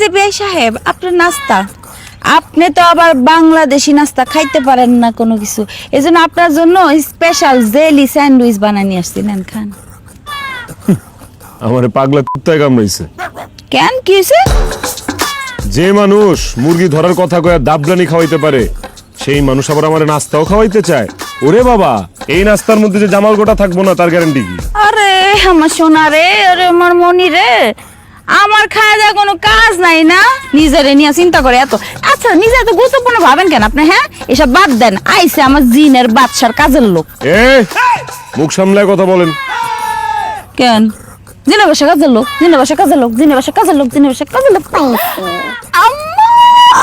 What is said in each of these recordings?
যে বেয়াই সাহেব আপনার নাস্তা, আপনি তো আবার বাংলাদেশি নাস্তা খাইতে পারেন না কোনো কিছু, এজন্য আপনার জন্য স্পেশাল জেলি স্যান্ডউইচ বানাই নিয়ে আসছি, নেন খান। আমারে পাগলা কুত্তায় কামড়াইছে। কেন কি হয়েছে? যে মানুষ মুরগি ধরার কথা কয়ে দাবলানি খাওয়াইতে পারে সেই মানুষ আবার আমার নাস্তাও খাওয়াইতে চায়। ওরে বাবা, এই নাস্তার মধ্যে যে জামাল গোটা থাকবো না তার গ্যারান্টি কি? আরে আমার সোনা রে, আরে আমার মনি রে, আমার খাওয়া দাওয়া কোনো কাজ নাই না, নিজেরে নিয়ে চিন্তা করে এত। আচ্ছা নিজে এত গুরুত্বপূর্ণ ভাবেন কেন আপনি? হ্যাঁ এসব বাদ দেন, আইসে আমার জিনের বাদশার কাজের লোক। মুখ সামলায় কথা বলেন। কেন? জিনের বাসা কাজের লোক, জিনের বাসা কাজের লোক, জিনের বাসা কাজের লোক, জিনের বাসা কাজের লোক। আম্মা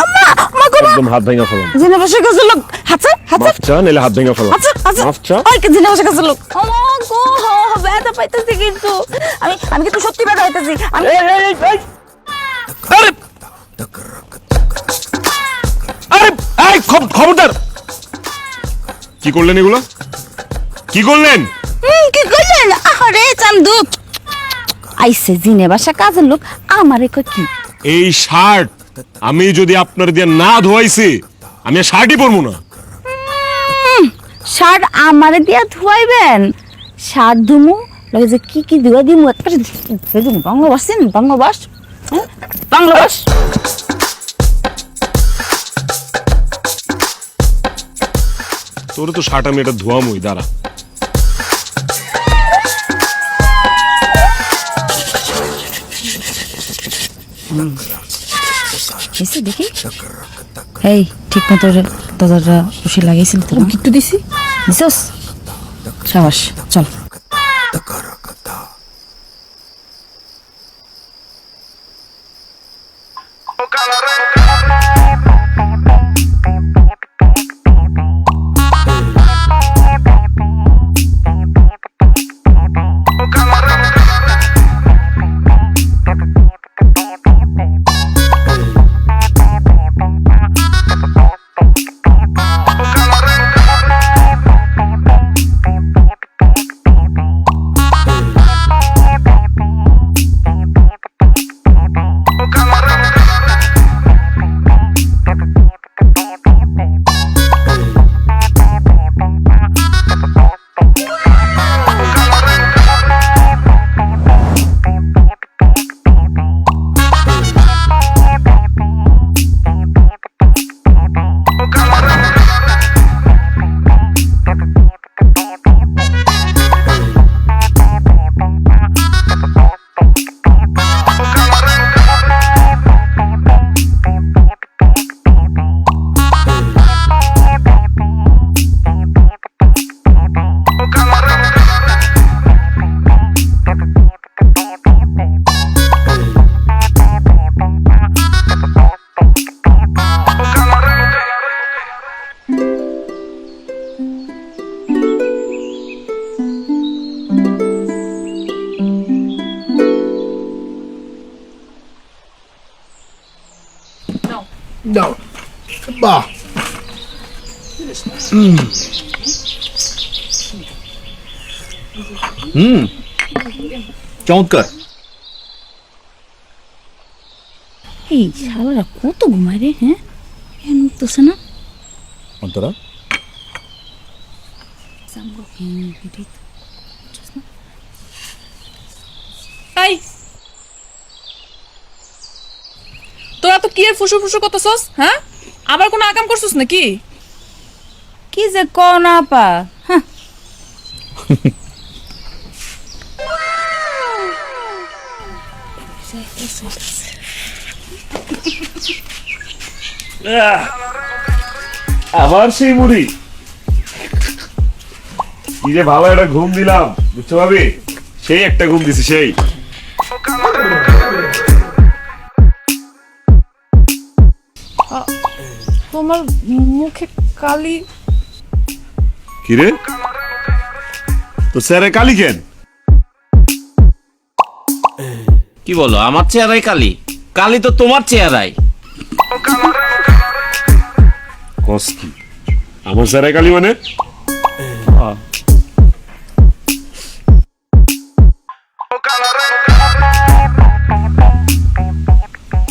আম্মা মা গো, একদম হাত ভেঙে ফেলো। জিনের বাসা কাজের লোক, হাত হাত মাফ চা, নাহলে হাত ভেঙে ফেলো। আচ্ছা আচ্ছা মাফ চা। ওই জিনের বাসা কাজের লোক। আমা গো ব্যথা পাইতেছি কিন্তু আমি কিন্তু সত্যি ব্যথা পাইতেছি। আমি আরে আরে এই খবরদার! কি করলেন এগুলো? কি করলেন? কি করলেন? আরে চান্দু আইসে জিনে বাসা কাজের লোক, আমারে কই কি? এই শার্ট আমি যদি আপনার দিয়ে না ধোয়াইছি আমি আর শার্টই পরবো না। শার্ট আমারে দিয়া ধুয়াইবেন? শার্ট ধুমু লাগে যে কি কি ধুয়া দিমু একটা দিমু। বাংলা বাসেন, বাংলা বাস, হ্যাঁ বাংলা বাস। তোরে তো শার্ট আমি এটা ধোয়ামই, দাঁড়া। দেখি এই ঠিক মতো দরজাটা রশি লাগাইছিল তো? একটু দিছি। দিছস? সাবাস, চল। দাও বাহ চমৎকার। এই শালারা কত ঘুমায় রে, হ্যাঁ এখন উঠতেছে না। অন্তরা এই তোরা তো কি এর ফুসু ফুসু করতেছস? হ্যাঁ আবার কোনো আকাম করছস নাকি? কি যে কও না পা, হ্যাঁ আবার সেই মুড়ি কি যে ভালো একটা ঘুম দিলাম, বুঝছো ভাবি? সেই একটা ঘুম দিছি সেই। তোমার মুখে কালি। কিরে তো স্যারে কালি কেন? কি বলো? আমার চেহারায় কালি? কালি তো তোমার চেহারায়। কস কি? আমার স্যারে কালি মানে?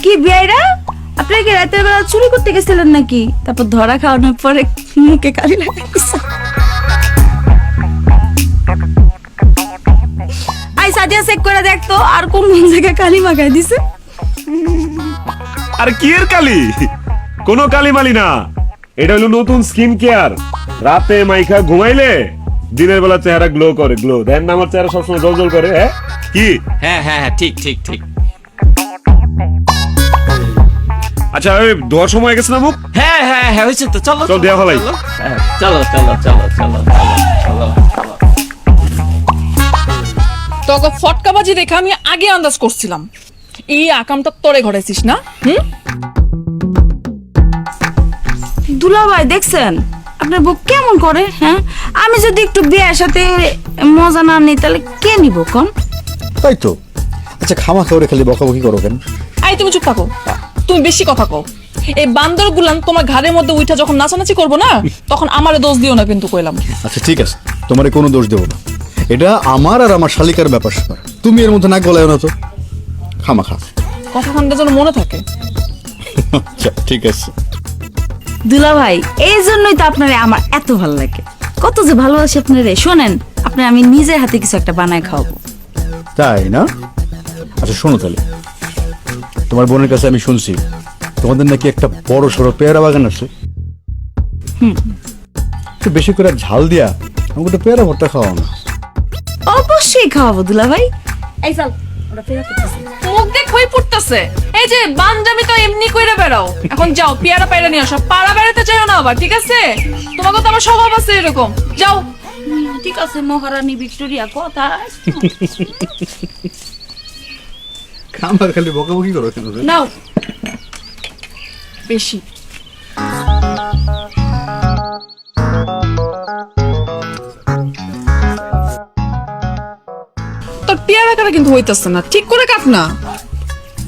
কি কি বিয়াইরা, আপনারা কি রাতের বেলা চুরি করতে গেছিলেন নাকি? তারপর ধরা খাওয়ানোর পরে মুখে কালি লাগাইছে। আই সাদিয়া চেক করে দেখতো আর কোন জায়গায় কালি মাখাই দিছে। আর কি এর কালি? কোনো কালি মালি না, এটা হলো নতুন স্কিন কেয়ার। রাতে মাইখা ঘুমাইলে দিনের বেলা চেহারা গ্লো করে। গ্লো দেন না, আমার চেহারা সবসময় জল জল করে। হ্যাঁ কি? হ্যাঁ হ্যাঁ হ্যাঁ, ঠিক ঠিক ঠিক। আচ্ছা ওই ধোয়ার সময় গেছে না মুখ? হ্যাঁ হ্যাঁ হ্যাঁ, হয়েছে তো, চলো চল, দেয়া ফেলাই। হ্যাঁ, চলো চলো চলো চলো চলো চলো। তোকে ফটকাবাজি দেখে আমি আগে আন্দাজ করছিলাম এই আকামটা তোরে ঘটাইছিস না। দুলাভাই দেখছেন আপনার বউ কেমন করে? হ্যাঁ, আমি যদি একটু বিয়ের সাথে মজা না নিই তাহলে কে নিব কোন? তাই তো। আচ্ছা, খামা খাওয়ারে খালি বকাবকি করো কেন? আই তুমি চুপ থাকো, তুমি বেশি কথা কও। এই বান্দর গুলান তোমার ঘাড়ের মধ্যে উঠা যখন নাচানাচি করবো না, তখন আমারে দোষ দিও না কিন্তু কইলাম। আচ্ছা ঠিক আছে, তোমারে কোনো দোষ দেবো না। এটা আমার আর আমার শালিকার ব্যাপার স্যাপার, তুমি এর মধ্যে নাক গলায় না তো। খামা খা। কথাখানটা যেন মনে থাকে। আচ্ছা ঠিক আছে। দুলাভাই এই জন্যই তো আপনারে আমার এত ভালো লাগে, কত যে ভালোবাসি আপনারে। শোনেন, আপনার আমি নিজের হাতে কিছু একটা বানায় খাওয়াবো। তাই না? আচ্ছা শোনো তাহলে, তোমার বোনের কাছে আমি শুনছি তোমাদের নাকি একটা বড় সড়ো পেয়ারা বাগান আছে। একটু বেশি করে ঝাল দিয়া আমাকে একটা পেয়ারা ভর্তা খাওয়াও না। অবশ্যই খাওয়াবো দুলাভাই। এই চল, ওরা ফেরা করতেছে। মুখ দেখ হয়ে পড়তেছে। এই যে বাঞ্জামি তো এমনি কইরা বেড়াও, এখন যাও পেয়ারা পায়রা নিয়ে আসো। পাড়া বেড়াতে চাইও না আবার, ঠিক আছে? তোমাকে তো আমার স্বভাব আছে এরকম, যাও। ঠিক আছে মহারানী ভিক্টোরিয়া, কথা খামা খালি বকাবকি করো কেন? নাও বেশি। তোর পেয়ারা কাটা কিন্তু হইতাছে না, ঠিক করে কাট না।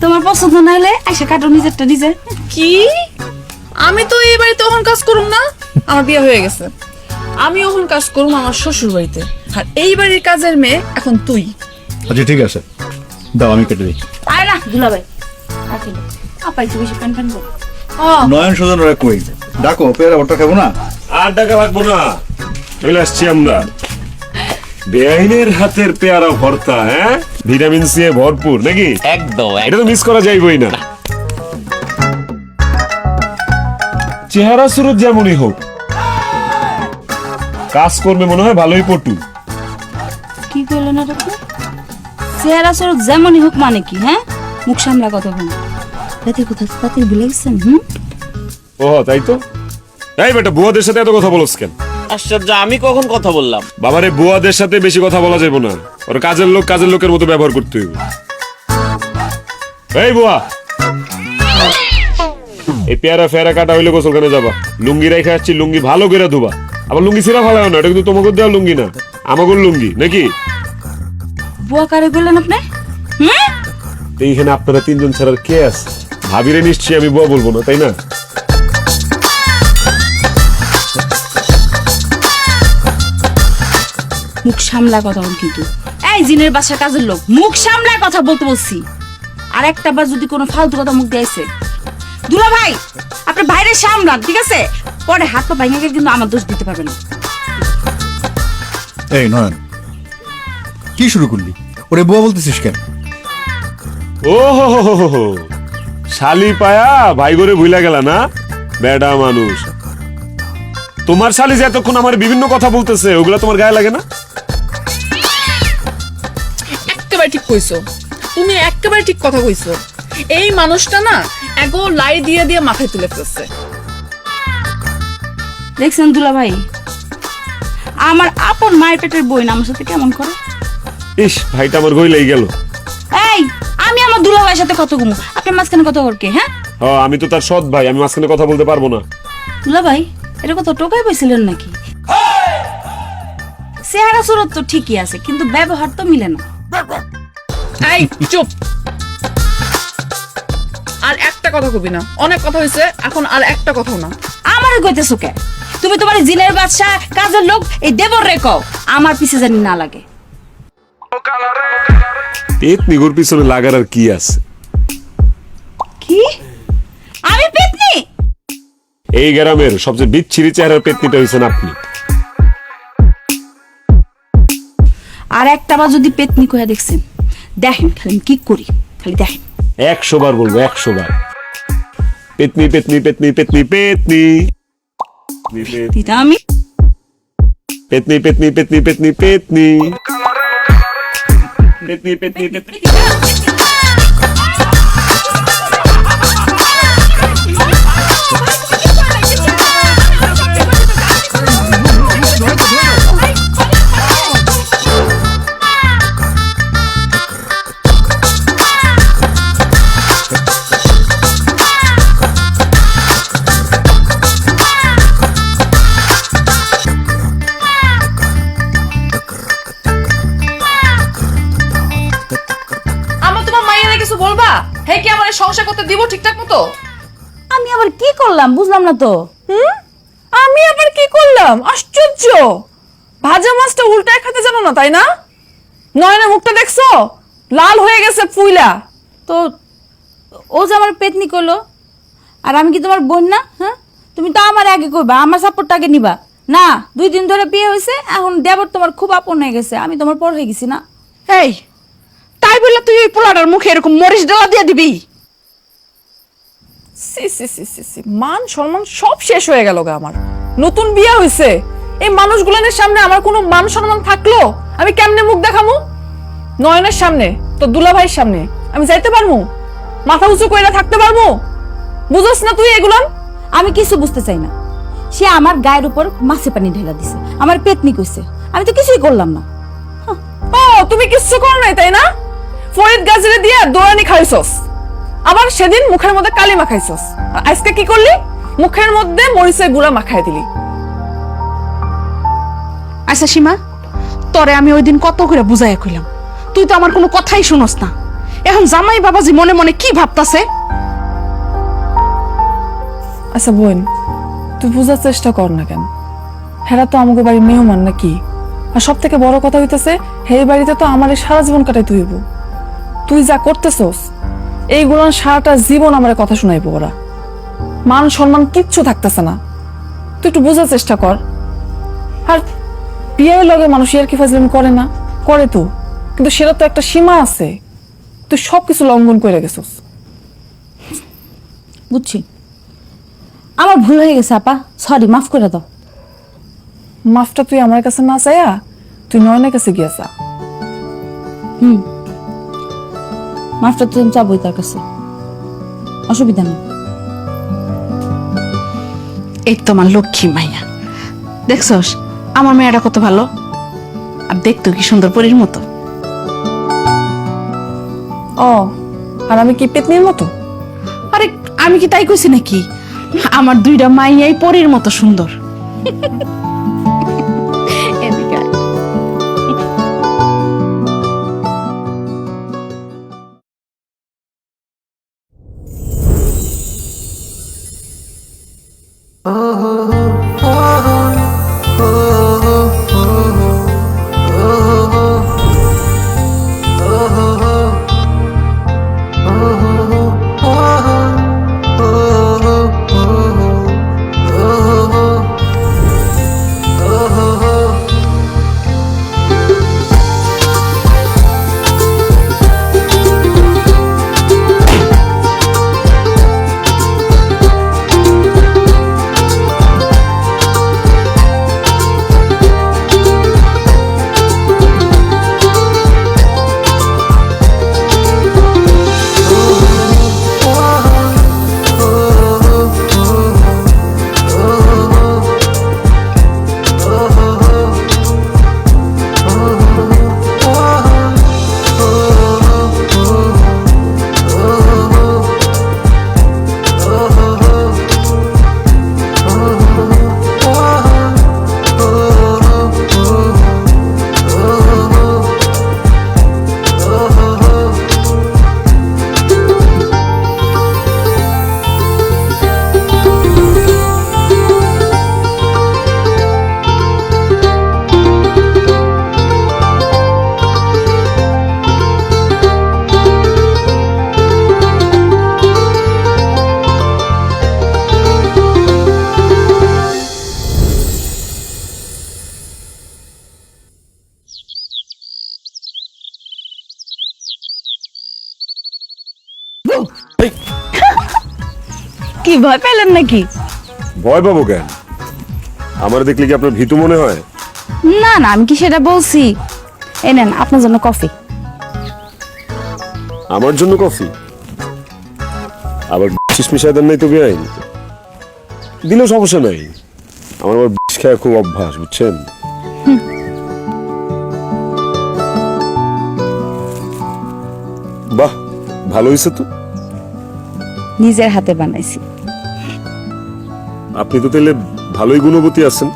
তোমার পছন্দ না হলে আইসা কাটো নিজেরটা নিজে। কি? আমি তো এই বাড়িতে তখন কাজ করুম না, আমার বিয়ে হয়ে গেছে। আমি এখন কাজ করুম আমার শ্বশুর বাড়িতে, আর এই বাড়ির কাজের মেয়ে এখন তুই। আচ্ছা ঠিক আছে, দাও আমি কেটে দিই। আয় না দুলাভাই, আসলে আপাই তো বেশি প্যান প্যান করো। নয়ন সুজন ওরা কই? ডাকো, পেয়ারা ভর্তা খাবো না? আর টাকা লাগবো না, চলে আসছি আমরা। বেআইনের হাতের পেয়ারা ভর্তা, হ্যাঁ, ভিটামিন সি এ ভরপুর নাকি? একদম এটা তো মিস করা যাইবই না। চেহারা সুরত যেমনই হোক, কাজ করবে মনে হয় ভালোই পটু। কি করলেন এটা? চেহারা স্বরূপ যেমনই হোক মানে কি? হ্যাঁ, মুখ সামলা কথা বল। রাতে কোথায় রাতে ভুলে গেছেন? ও তাই তো। এই বেটা, বুয়াদের সাথে এত কথা বলছ কেন? আশ্চর্য, আমি কখন কথা বললাম? বাবারে, বুয়াদের সাথে বেশি কথা বলা যাবে না, ওর কাজের লোক কাজের লোকের মতো ব্যবহার করতে হইব। এই বুয়া, এই পেয়ারা ফেয়ারা কাটা হইলে গোসল কেন যাবা? লুঙ্গি রেখে আসছি, লুঙ্গি ভালো করে ধোবা। আবার লুঙ্গি ছিঁড়া ফেলাও না, এটা কিন্তু তোমাকে দেওয়া লুঙ্গি না, আমাকে লুঙ্গি নাকি? বুয়া কারে বললেন আপনি? এইখানে আপনারা তিনজন ছাড়ার কে আছে? ভাবিরে নিশ্চয়ই আমি বুয়া বলবো না, তাই না? মুখ সামলা কথা বল কিন্তু। এই জিনের বাসার কাজের লোক, মুখ সামলা কথা বলতে বলছি। আর একটা বার যদি কোনো ফালতু কথা মুখ দিয়েছে, দুলা ভাই আপনি বাইরে সামলান, ঠিক আছে? পরে হাত পা ভাঙে গেলে কিন্তু আমার দোষ দিতে পারবেন না। এই নয়ন, কি শুরু করলি? ওরে বুয়া বলতেছিস কেন? ও হো হো হো হো, শালি পায়া ভাই করে ভুলা গেলা না? বেডা মানুষ, তোমার শালি যে এতক্ষণ আমার বিভিন্ন কথা বলতেছে, ওগুলা তোমার গায়ে লাগে না? একেবারে ঠিক কইছো, তুমি একেবারে ঠিক কথা কইছো। এই মানুষটা না এগো লাই দিয়ে দিয়ে মাথায় তুলে ফেলছে। দেখছেন দুলা ভাই, আমার আপন মায়ের পেটের বই না আমার সাথে কেমন করে। ইস, ভাইটা আমার গইলাই গেল। এই আমি আমার দুলা ভাইয়ের সাথে কত ঘুমো, আপনি মাঝখানে কথা করকে? হ্যাঁ, আমি তো তার সৎ ভাই, আমি মাঝখানে কথা বলতে পারবো না। দুলা ভাই এটা কত টোকাই পাইছিলেন নাকি? চেহারা সুরত তো ঠিকই আছে, কিন্তু ব্যবহার তো মিলে না। এই চুপ, আর একটা কথা কবি না, অনেক কথা হয়েছে, এখন আর একটা কথাও না। আমারে কইতেছো কে? তুমি তোমার জিনের বাদশা কাজের লোক এই দেবর রে কও, আমার পিছে জানি না লাগে। পেট নিগুর পিছনে লাগার আর কি আছে? কি এই গ্রামের সবচেয়ে বিচ্ছিরি চেহারার পেতনিটা হয়েছেন আপনি। আর একটা বার যদি পেতনি কইয়া দেখছেন, দেখেন খালি আমি কি করি, খালি দেখেন। 100 বার বলবো, 100 বার। পেতনি পেতনি পেতনি পেতনি পেতনি দিদা আমি পেতনি পেতনি পেতনি পেতনি পেতনি পেতনি পেতনি পেতনি। আমার তোমার মাইয়ারে কিছু বলবা? হে কি আমার সংসার করতে দিব ঠিকঠাক মতো? আমি আবার কি করলাম বুঝলাম না তো। আমি আবার কি করলাম? আশ্চর্য, ভাজা মাছটা উল্টায় খেতে জানো না তাই না? নয়নের মুখটা দেখছো, লাল হয়ে গেছে ফুইলা। তো ও যে আমার পেতনি করলো, আর আমি কি তোমার বোন না? হ্যাঁ, তুমি তো আমার আগে কইবা, আমার সাপোর্টটা আগে নিবা না। 2 দিন ধরে বিয়ে হয়েছে, এখন দেবর তোমার খুব আপন হয়ে গেছে, আমি তোমার পর হয়ে গেছি না। এই তাই বলে তুই ওই পোলাটার মুখে এরকম মরিচ ডালা দিয়ে দিবি? সি সি সি সি সি, মান সম্মান সব শেষ হয়ে গেল গা আমার। নতুন বিয়ে হয়েছে, এই মানুষগুলোর সামনে আমার কোনো মান সম্মান থাকলো? আমি কেমনে মুখ দেখামু? নয়নের সামনে, তো দুলাভাইয়ের সামনে আমি যাইতে পারমু? মাথা উঁচু কইরা থাকতে পারমু? বুঝোস না তুই এগুলো? আমি কিছু বুঝতে চাই না। সে আমার গায়ের উপর মাছে পানি ঢেলা দিছে, আমার পেতনি কইছে, আমি তো কিছুই করলাম না। ও তুমি কিচ্ছু করো নাই তাই না? ফরিদ গাজরে দিয়ে দোয়ানি খাইছস, আবার সেদিন মুখের মধ্যে কালি মাখাইছস, আর আজকে কি করলি? মুখের মধ্যে মরিচের গুঁড়া মাখাই দিলি। আচ্ছা সীমা, তরে আমি ওই দিন কত করে বুঝাইয়া কইলাম, তুই তো আমার কোনো কথাই শুনস না। এখন জামাই বাবাজি মনে মনে কি ভাবতাছে? আচ্ছা বোন, তুই বোঝার চেষ্টা কর না কেন? হেরা তো আমাকে বাড়ি মেহমান নাকি? আর সব থেকে বড় কথা হইতেছে, হে বাড়িতে তো আমার সারা জীবন কাটাইতে হইব। তুই যা করতেছস এইগুলো সারাটা জীবন আমার কথা শুনাইবো ওরা। মান সম্মান কিচ্ছু থাকতেছে না। তুই একটু বোঝার চেষ্টা কর। আর বিয়ের লগে মানুষ আর কি ফাজলামি করে না? করে তো, কিন্তু সেটা তো একটা সীমা আছে। তুই সবকিছু লঙ্ঘন করে গেছস। বুঝছি, আমার ভুল হয়ে গেছে আপা, সরি, মাফ করে দাও। মাফটা তুই আমার কাছে না চাইয়া তুই নয়নের কাছে গিয়েছা। মাফটা তো আমি চাবই তার কাছে, অসুবিধা নেই। এই তো আমার লক্ষ্মী মাইয়া, দেখছস আমার মেয়েটা কত ভালো, আর দেখতো কি সুন্দর পরীর মতো। ও, আর আমি কি পেতনির মতো? আরে আমি কি তাই কইছি নাকি? আমার 2টা মাইয়াই পরীর মতো সুন্দর। এদিকে আয়। কি ভয় পেলেন নাকি? ভয় পাবো কেন? আমার দেখলে কি আপনার ভীতু মনে হয়? না না, আমি কি সেটা বলছি? এই নেন আপনার জন্য কফি। আমার জন্য কফি? আবার বিষ মিশাই দেন নাই তো বেআইন? দিলেও সমস্যা নাই, আমার আবার বিষ খাওয়া খুব অভ্যাস, বুঝছেন? বাহ, ভালো হয়েছে তো। নিজের হাতে বানাইছি। আপনি তো তাহলে ভালোই গুণবতী আছেন।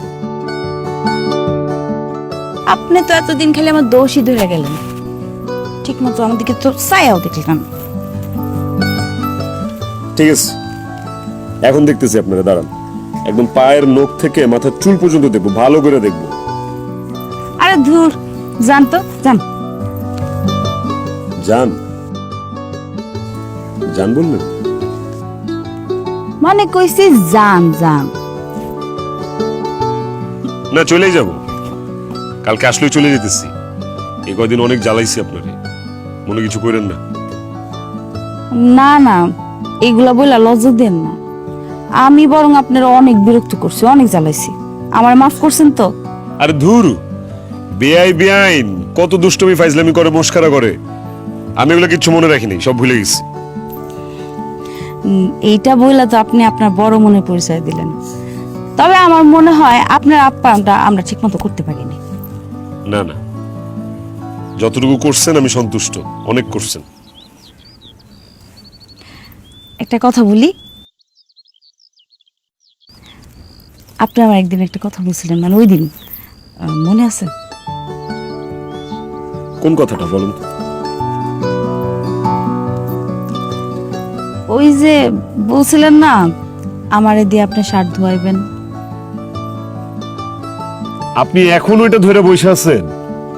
আপনি তো এতদিন খেলে আমার দোষই ধরে গেলেন, ঠিক মতো আমাদেরকে তো ছায়াও দেখলাম। ঠিক আছে, এখন দেখতেছি আপনারা, দাঁড়ান। একদম পায়ের নখ থেকে মাথার চুল পর্যন্ত দেখবো, ভালো করে দেখবো। আরে ধুর, যান তো যান। যান যান বললেন? মানে কইছি যান যান। না, চলেই যাব, কালকে আসলেই চলে যেতেছি। এই কয়দিন অনেক জ্বালাইছি আপনারে, মনে কিছু করেন না। না না, এগুলা বইলা লজ্জা দেন না। আমি বরং আপনারা অনেক বিরক্ত করছি, অনেক জ্বালাইছি। আমার মাফ করছেন তো? আরে ধুর, বেআইন কত দুষ্টমি ফাইজলামি করে, মস্কারা করে। আমি এগুলো কিচ্ছু মনে রাখিনি, সব ভুলে গেছি। এইটা বইলা তো আপনি আপনার বড় মনে পরিচয় দিলেন। তবে আমার মনে হয় আপনার আপ্যায়নটা আমরা ঠিক মতো করতে পারিনি। না না, যতটুকু করছেন আমি সন্তুষ্ট, অনেক করছেন। একটা কথা বলি, আপনি আমার একদিন একটা কথা বলছিলেন, মানে ওই দিন মনে আছে? কোন কথাটা বলুন তো? ওই যে বলছিলেন না আমারে দিয়ে আপনি শার্ট ধোয়াইবেন। আপনি এখন ওইটা ধরে বসে আছেন?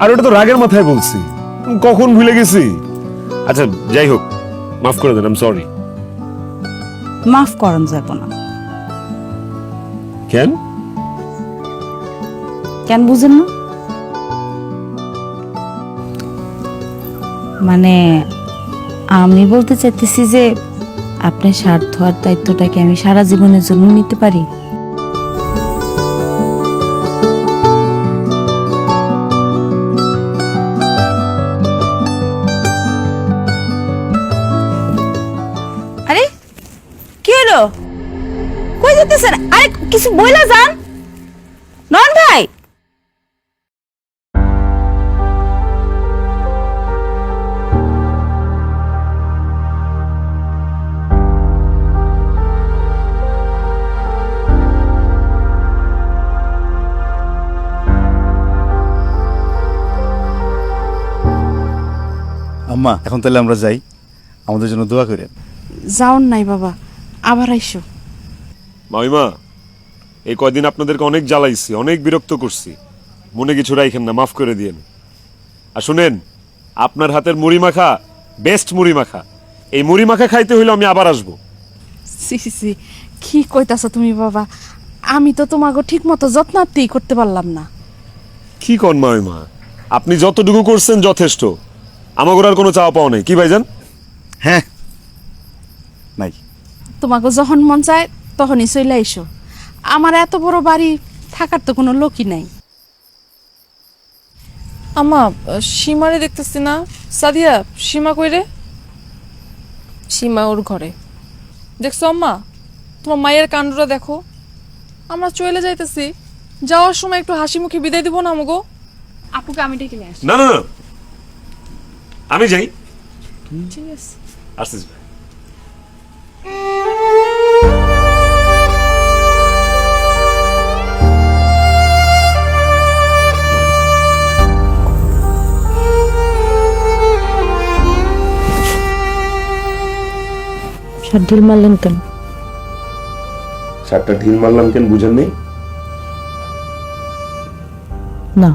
আর ওটা তো রাগের মাথায় বলছি, কখন ভুলে গেছি। আচ্ছা যাই হোক, মাফ করে দেন, আই এম সরি। মাফ করেন যাব না। কেন? কেন বুঝেন না? মানে আমি বলতে চাইতেছি যে আপনি শার্ট ধোয়ার দায়িত্বটাকে আমি সারা জীবনের জন্য নিতে পারি। আরে কি হলো, কই যেতেছেন? আরে কিছু বইলা যান নন ভাই। আম্মা, এখন তাহলে আমরা যাই, আমাদের জন্য দোয়া করেন। যাওন নাই বাবা, আবার আইসো। মামিমা, এই কয়দিন আপনাদেরকে অনেক জ্বালাইছি, অনেক বিরক্ত করছি, মনে কিছু রাখেন না, মাফ করে দিয়েন। আর শুনেন, আপনার হাতের মুড়ি মাখা বেস্ট মুড়ি মাখা, এই মুড়ি মাখা খাইতে হইলে আমি আবার আসবো। সি সি সি, কি কইতাছো তুমি বাবা? আমি তো তোমাকে ঠিক মতো যত্নার্থেই করতে পারলাম না। কি কন মামিমা, আপনি যতটুকু করছেন যথেষ্ট, আমাগোর আর কোনো চাওয়া পাওয়া নেই। কি ভাইজান? হ্যাঁ, নাই। তোমাকে যখন মন চায় তখনই চলে আইসো। আমার এত বড় বাড়ি, থাকার তো কোনো লোকই নাই। আম্মা, সীমারে দেখতেছি না। সাদিয়া, সীমা কই রে? সীমা ওর ঘরে। দেখছো আম্মা, তোমার মায়ের কাণ্ডটা দেখো। আমরা চলে যাইতেছি, যাওয়ার সময় একটু হাসি মুখে বিদায় দিব না আমগো? আপুকে আমি ডেকে নিয়ে আসি। না না না, আমি যাই। ঠিক আছে। আসতেছি। শার্ট ঢিল মারলেন কেন? শার্টটা ঢিল মারলাম কেন বুঝেন নেই? না।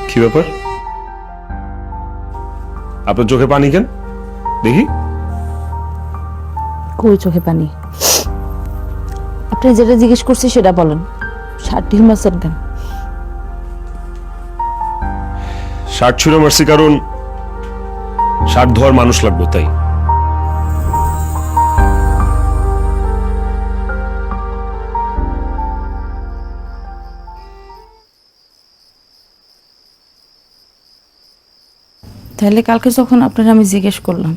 কি ব্যাপার, আপনার চোখে পানি কেন দেখি? কই চোখে পানি? আপনি যেটা জিজ্ঞেস করছি সেটা বলেন। শার্ট ঢিল মারছেন কেন? শার্ট ছুঁড়ে মারছি কারণ শার্ট ধোয়ার মানুষ লাগবে তাই। তাহলে কালকে যখন আপনার আমি জিজ্ঞেস করলাম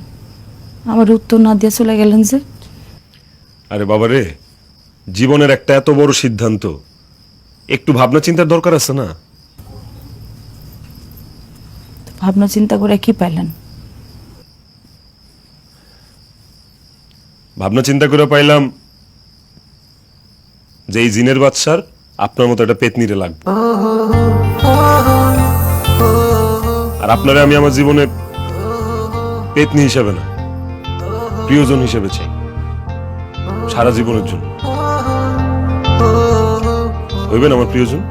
আমার উত্তর না দিয়ে চলে গেলেন যে? আরে বাবা রে, জীবনের একটা এত বড় সিদ্ধান্ত, একটু ভাবনা চিন্তার দরকার আছে না? ভাবনা চিন্তা করে কি পাইলেন? ভাবনা চিন্তা করে পাইলাম যে এই জিনের বাদশার আপনার মতো একটা পেতনিরে লাগবে, আর আপনারে আমি আমার জীবনে পেতনি হিসেবে না, প্রিয়জন হিসেবে চাই, সারা জীবনের জন্য। হইবেন আমার প্রিয়জন?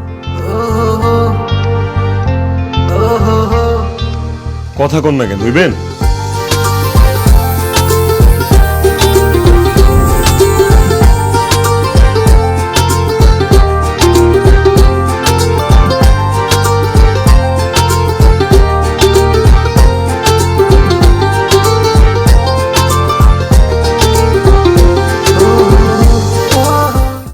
কথা কন না কেন, হইবেন?